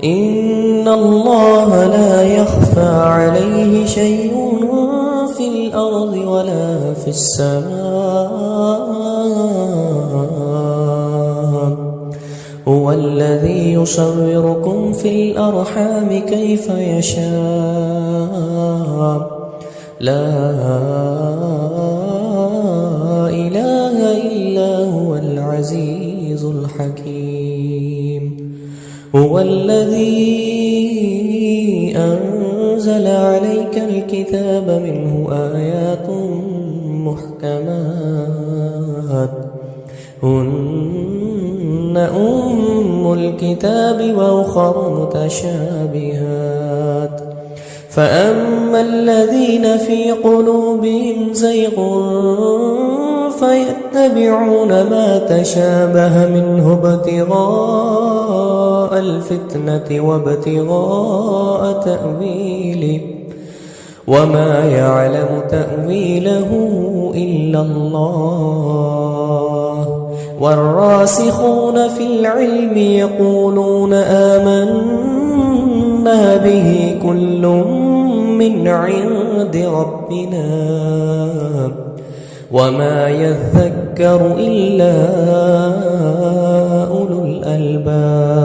إن الله لا يخفى عليه شيء في الأرض ولا في السماء هو الذي يصوركم في الأرحام كيف يشاء لا إله إلا هو العزيز الحكيم هو الذي أنزل عليك الكتاب منه آيات محكمات هن أم الكتاب وأخر متشابهات فأما الذين في قلوبهم زيغ فيتبعون ما تشابه منه ابتغاء الفتنة وابتغاء تأويله وما يعلم تأويله إلا الله والراسخون في العلم يقولون آمنا به كل من عند ربنا وما يذكر إلا أولو الألباب